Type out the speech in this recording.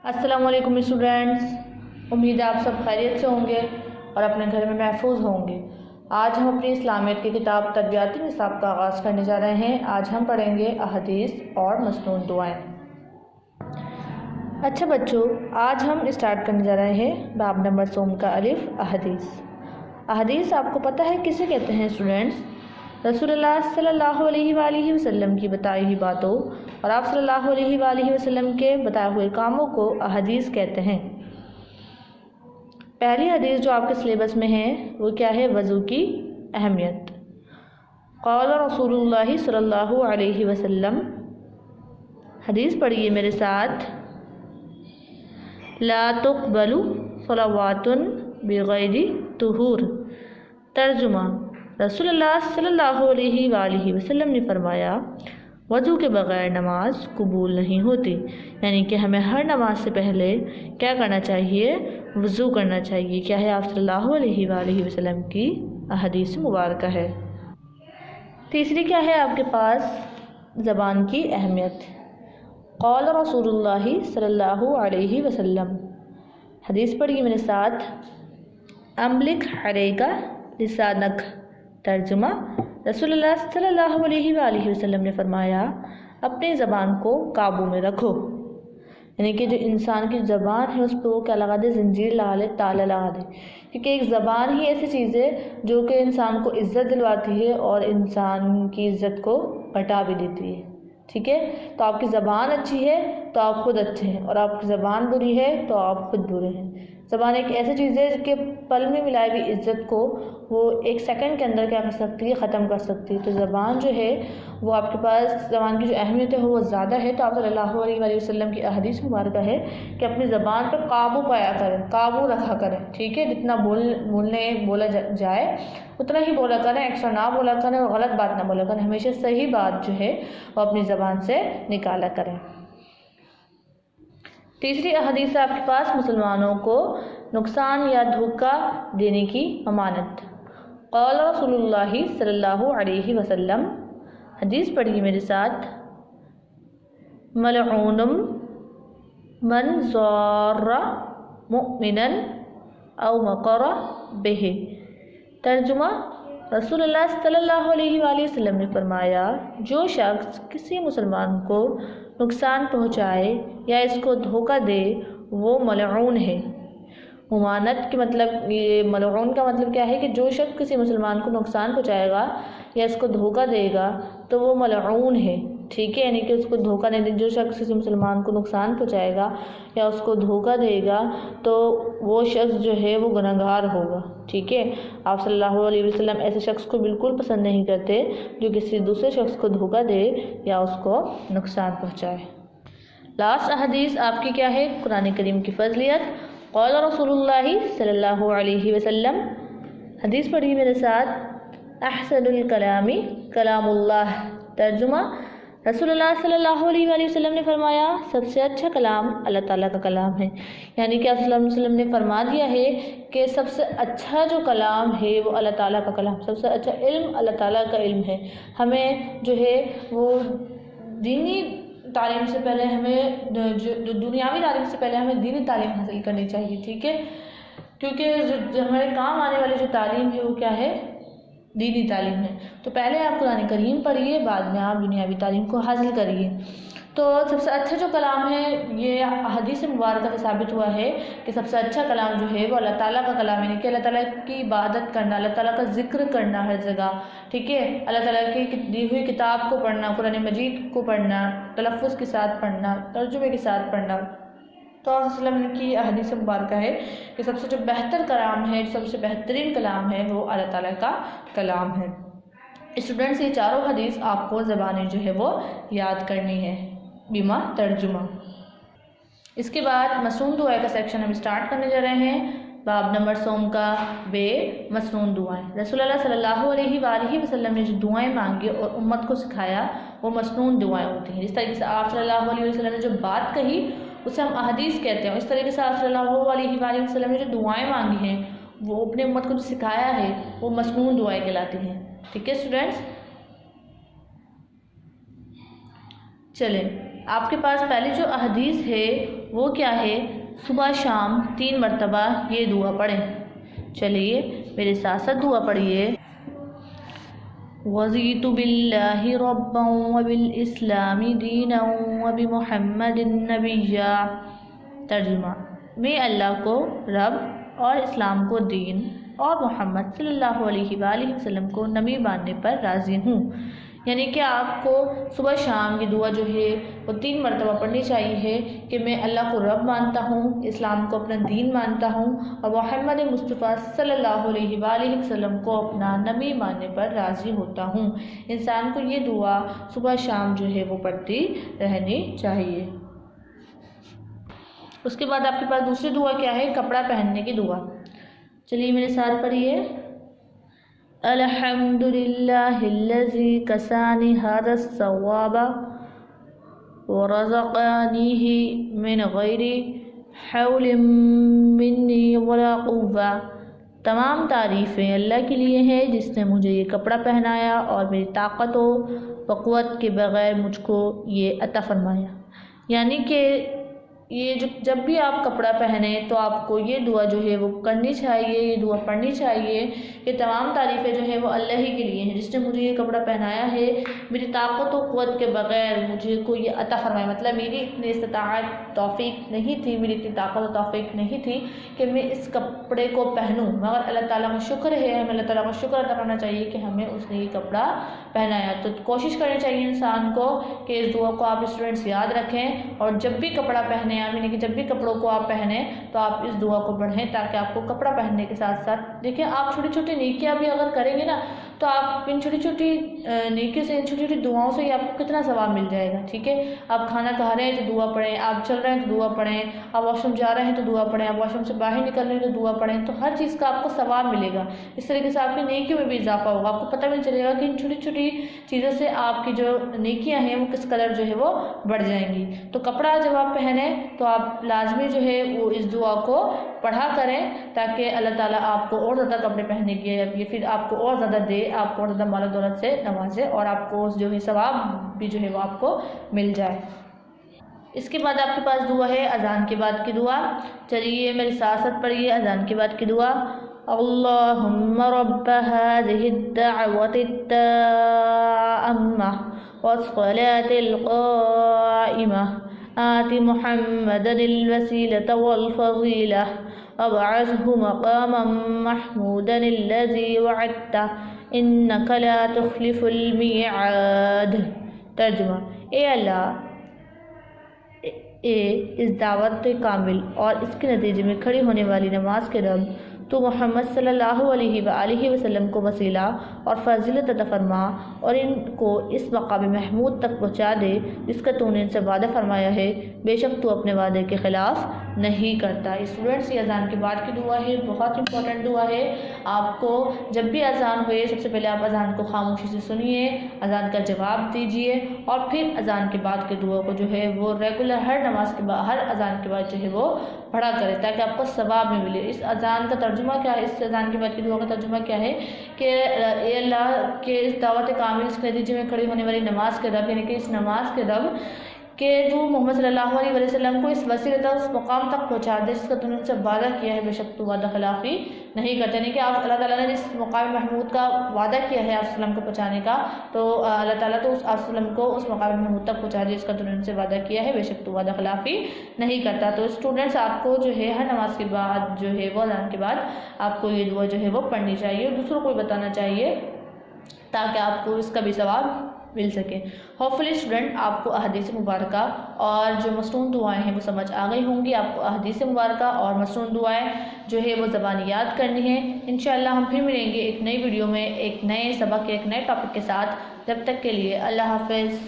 अस्सलाम वालेकुम स्टूडेंट्स, उम्मीद है आप सब खैरियत से होंगे और अपने घर में महफूज होंगे। आज हम अपनी इस्लामियत की किताब तरबियाती निसाब का आगाज़ करने जा रहे हैं। आज हम पढ़ेंगे अहदीस और मसनून दुआएं। अच्छा बच्चों, आज हम स्टार्ट करने जा रहे हैं बाब नंबर सोम का अलिफ अहदीस। अहदीस आपको पता है किसे कहते हैं स्टूडेंट्स? रसूलुल्लाह सल्लल्लाहु अलैहि वसल्लम की बताई हुई बातों और आप सल्लल्लाहु अलैहि वसल्लम के बताए हुए कामों को अहदीस कहते हैं। पहली हदीस जो आपके सिलेबस में है वो क्या है? वज़ू की अहमियत। क़ाल रसूलुल्लाह सल्लल्लाहु अलैहि वसल्लम, हदीस पढ़िए मेरे साथ। ला तुक़बलु सलावातुन बिग़ैरि तुहूर। तर्जुमा, रसूलुल्लाह सल्लल्लाहु अलैहि वसल्लम ने फरमाया, वज़ू के बग़ैर नमाज कबूल नहीं होती। यानी कि हमें हर नमाज से पहले क्या करना चाहिए? वज़ू करना चाहिए। क्या है? आप सल्लल्लाहु अलैहि वसल्लम की हदीस मुबारक है। तीसरी क्या है आपके पास? ज़बान की अहमियत। क़ाल रसूलुल्लाह सल्लल्लाहु अलैहि वसल्लम, हदीस पढ़िए मेरे साथ। अम्लिक अलैका लिसानक। तर्जुमा, रसूलुल्लाह सल्लल्लाहु अलैहि वसल्लम ने फरमाया, अपनी ज़बान को काबू में रखो। यानी कि जो इंसान की ज़बान है उस पर वो क्या लगा दे? ज़ंजीर लगा ले, ताला लगा दे। क्योंकि एक ज़बान ही ऐसी चीज़ है जो कि इंसान को इज़्ज़त दिलवाती है और इंसान की इज़्ज़त को घटा भी देती है। ठीक है, तो आपकी ज़बान अच्छी है तो आप खुद अच्छे हैं और आपकी ज़बान बुरी है तो आप खुद बुरे हैं। ज़बान एक ऐसी चीज़ है कि पल में मिलाई हुई इज़्ज़त को वो एक सेकंड के अंदर क्या कर सकती है? ख़त्म कर सकती है। तो ज़बान जो है वो आपके पास, ज़बान की जो अहमियत है वो ज़्यादा है। तो आप सल्लल्लाहु अलैहि वसल्लम की हदीस मुबारक है कि अपनी ज़बान पर काबू पाया करें, काबू रखा करें। ठीक है, जितना बोला जाए उतना ही बोला करें, एक्स्ट्रा ना बोला करें और गलत बात ना बोला करें। हमेशा सही बात जो है वो अपनी ज़बान से निकाला करें। तीसरी हदीस है आपके पास, मुसलमानों को नुकसान या धोखा देने की ममानत। क़ाल रसूलुल्लाह सल्लल्लाहु अलैहि वसल्लम, हदीस पढ़िए मेरे साथ। मलऊनुम मन ज़ारा मुमिनन औ मक़रा बिही। तर्जुमा, रसूलुल्लाह सल्लल्लाहु अलैहि वसल्लम ने फरमाया, जो शख्स किसी मुसलमान को नुकसान पहुँचाए या इसको धोखा दे वो मलऊन है। मुमानत के मतलब, ये मलऊन का मतलब क्या है कि जो शख्स किसी मुसलमान को नुकसान पहुँचाएगा या इसको धोखा देगा तो वो मलऊन है। ठीक है, यानी कि उसको धोखा नहीं दे, जो शख्स किसी मुसलमान को नुकसान पहुँचाएगा या उसको धोखा देगा तो वो शख्स जो है वो गुनहगार होगा। ठीक है, आप सल्लल्लाहु अलैहि वसल्लम ऐसे शख्स को बिल्कुल पसंद नहीं करते जो किसी दूसरे शख्स को धोखा दे या उसको नुकसान पहुँचाए। लास्ट हदीस आपकी क्या है? कुरान करीम की फजलियत। क़ाल रसूलुल्लाह सल्लल्लाहु अलैहि वसल्लम, हदीस पढ़िए मेरे साथ। अहसनुल कलामी कलामुल्लाह। तर्जुमा, रसूलुल्लाह सल्लल्लाहु अलैहि वसल्लम ने फरमाया, सबसे अच्छा कलाम अल्लाह ताला का कलाम है। यानी कि आप सल्लल्लाहु अलैहि वसल्लम ने फरमा दिया है कि सबसे अच्छा जो कलाम है वो अल्लाह ताला का कलाम, सबसे अच्छा इल्म अल्लाह ताला का इल्म है। हमें जो है वो दीनी तालीम से पहले हमें जो दुनियावी तालीम से पहले हमें दीनी तालीम हासिल करनी चाहिए। ठीक है, क्योंकि जो हमारे काम आने वाली जो तालीम है वो क्या है? दीनी तालीम है। तो पहले आप कुरान करीम पढ़िए, बाद में आप दुनियावी तालीम को हासिल करिए। तो सबसे अच्छा जो कलाम है, ये हदीस मुबारक से साबित हुआ है कि सबसे अच्छा कलाम जो है वो अल्लाह ताला का कलाम है। यानी कि अल्लाह ताला की इबादत करना, अल्लाह ताला का जिक्र करना हर जगह। ठीक है, अल्लाह ताला की दी हुई किताब को पढ़ना, कुरान मजीद को पढ़ना, तलफ़्फ़ुज़ के साथ पढ़ना, तर्जुमे के साथ पढ़ना। तो वसल्लम की हदीस मुबारक है कि सबसे जो बेहतर कलाम है, सबसे बेहतरीन कलाम है वो अल्लाह ताला का कलाम है। स्टूडेंट्स, ये चारों हदीस आपको ज़बानें जो है वो याद करनी है बिमा तर्जुमा। इसके बाद मसनून दुआ का सेक्शन हम स्टार्ट करने जा रहे हैं। बाब नंबर सोम का बे मसनून दुआएं। रसूलुल्लाह सल्लल्लाहु अलैहि वसल्लम ने जो दुआएं मांगी और उम्मत को सिखाया वो मसनून दुआएं होती हैं। जिस तरीके से आप सल्लल्लाहु अलैहि वसल्लम ने जो बात कही उसे हम अहदीस कहते हैं। इस तरीके से आप सल्लल्लाहु अलैहि वसल्लम ने जो दुआएं मांगी हैं वो अपने उम्मत को जो सिखाया है वो मसनून दुआएं कहलाती हैं। ठीक है स्टूडेंट्स, चलें आपके पास पहली जो अहदीस है वो क्या है, सुबह शाम 3 मरतबा ये दुआ पढ़ें। चलिए मेरे साथ साथ दुआ पढ़िए। वज़ीतु बिल्लाहि रब्बन व बिल इस्लामी दीनन व बि मुहम्मदिन नबिय्या। तर्जुमा, मैं अल्लाह को रब और इस्लाम को दीन और मोहम्मद सल्लल्लाहु अलैहि वसल्लम को नबी मानने पर राज़ी हूँ। यानी कि आपको सुबह शाम की दुआ जो है वो 3 मरतबा पढ़नी चाहिए कि मैं अल्लाह को रब मानता हूँ, इस्लाम को अपना दीन मानता हूँ और मोहम्मद मुस्तफ़ा सल्लल्लाहु अलैहि वसल्लम को अपना नबी मानने पर राज़ी होता हूँ। इंसान को ये दुआ सुबह शाम जो है वो पढ़ती रहनी चाहिए। उसके बाद आपके पास दूसरी दुआ क्या है, कपड़ा पहनने की दुआ। चलिए मेरे साथ पढ़िए। अल्हम्दुलिल्लाहिल्लज़ी कसानी हाज़ा सवाबा व रज़क़नीही मिन गैरि हौलिन मिन्नी वला क़ुव्वा। तमाम तारीफ़ें अल्लाह के लिए हैं जिसने मुझे ये कपड़ा पहनाया और मेरी ताकत व क़ुव्वत के बग़ैर मुझको ये अता फ़रमाया। यानी कि ये जब भी आप कपड़ा पहने तो आपको ये दुआ जो है वो करनी चाहिए, ये दुआ पढ़नी चाहिए कि तमाम तारीफ़ें जो है वो अल्लाह ही के लिए हैं जिसने मुझे ये कपड़ा पहनाया है, मेरी ताकत और क़ुव्वत के बग़ैर मुझे को ये अता फ़रमाया। मतलब मेरी इतनी इस्तिताअत तौफ़ीक नहीं थी, मेरी इतनी ताकत और तौफ़ीक नहीं थी कि मैं इस कपड़े को पहनूँ, मगर अल्लाह ताला का शुक्र है, हमें अल्लाह ताला का शुक्र अदा करना चाहिए कि हमें उसने ये कपड़ा पहनाया। तो कोशिश करनी चाहिए इंसान को कि इस दुआ को आप स्टूडेंट्स याद रखें और जब भी कपड़ा पहने, यानी कि जब भी कपड़ों को आप पहने तो आप इस दुआ को पढ़ें, ताकि आपको कपड़ा पहनने के साथ साथ देखिए आप छोटी छोटी नेकियां भी अगर करेंगे ना तो आप इन छोटी छोटी नेकियों से, इन छोटी छोटी दुआओं से ही आपको कितना सवाब मिल जाएगा। ठीक है, आप खाना खा रहे हैं तो दुआ पढ़ें, आप चल रहे हैं तो दुआ पढ़ें, आप वॉशरूम जा रहे हैं तो दुआ पढ़ें, आप वॉशरूम से बाहर निकल रहे हैं तो दुआ पढ़ें, तो हर चीज़ का आपको सवाब मिलेगा। इस तरीके से आपकी नेकियों में भी इजाफा होगा। आपको पता भी चलेगा कि इन छोटी छोटी चीज़ों से आपकी जो नेकियां हैं वो किस कदर जो है वो बढ़ जाएंगी। तो कपड़ा जब आप पहने तो आप लाजमी जो है वो इस दुआ को पढ़ा करें ताकि अल्लाह ताला आपको और ज़्यादा कपड़े पहनने की या फिर आपको और ज़्यादा दे, आपको और ज़्यादा माल दौलत से नवाजे और आपको जो है सवाब भी जो है वो आपको मिल जाए। इसके बाद आपके पास दुआ है अजान के बाद की दुआ। चलिए मेरे साथ साथ पढ़िए अजान के बाद की दुआ। अल्लाहुम्मा रब्ब हाज़िहि द्दअवति त्ताम्मह वस्सलातिल क़ाइमह आति मुहम्मदनिल वसीलता वल फ़ज़ीला वबअसहु मक़ामम महमूदनिल्लज़ी वअदता इन्नका ला तुख़लिफ़ुल मिआद। तर्जुमा, ए अल्लाह, इस दावत कामिल और इसके नतीजे में खड़ी होने वाली नमाज के रब, तो मोहम्मद सल्लल्लाहु अलैहि वसल्लम को वसीला और फजीलत अता फरमा और इनको इस मकाम महमूद तक पहुँचा दे जिसका तूने इनसे वादा फरमाया है। बेशक तू अपने वादे के ख़िलाफ़ नहीं करता। स्टूडेंट्स, ये अज़ान के बाद की दुआ है, बहुत इंपॉर्टेंट दुआ है। आपको जब भी अज़ान हुए सबसे पहले आप अज़ान को खामोशी से सुनिए, अज़ान का जवाब दीजिए और फिर अज़ान के बाद के दुआ को जो है वो रेगुलर हर नमाज के बाद, हर अज़ान के बाद जो है वो पढ़ा करें ताकि आपको सवाब में मिले। इस अज़ान का तर्जुमा क्या है, इस अज़ान के बाद की दुआ का तर्जुमा क्या है कि अल्लाह के इस दावत कामिल इसके नतीजे में खड़ी होने वाली नमाज के रब, यानी कि इस नमाज के रब कि तू मोहम्मद सल्लल्लाहु अलैहि वसल्लम को इस वसीलता उस मकाम तक पहुँचा दे जिसका तूने उनसे वादा किया है। बेशक तू वादा खिलाफ़ी नहीं करते, यानी कि आप अल्लाह ताला ने जिस मकाम महमूद का वादा किया है आप सल्लम को पहुँचाने का, तो अल्लाह ताला तो उस आप सल्लम को उस मकाम महमूद तक पहुँचा दे जिसका तूने उनसे वादा किया है। बेशक तू वादा खिलाफ़ी नहीं करता। तो स्टूडेंट्स, आपको जो है हर नमाज के बाद जो है वो अज़ान के बाद आपको ये दुआ जो है वो पढ़नी चाहिए और दूसरों को भी बताना चाहिए ताकि आपको इसका भी सवाब मिल सके। होपफुली स्टूडेंट, आपको अहदीस मुबारक और जो मसनून दुआएं हैं वो समझ आ गई होंगी। आपको अहदीस मुबारक और मसनून दुआएं जो है वो ज़बानी याद करनी है। इंशाअल्लाह हम फिर मिलेंगे एक नई वीडियो में, एक नए सबक, एक नए टॉपिक के साथ। जब तक के लिए अल्लाह हाफ़िज़।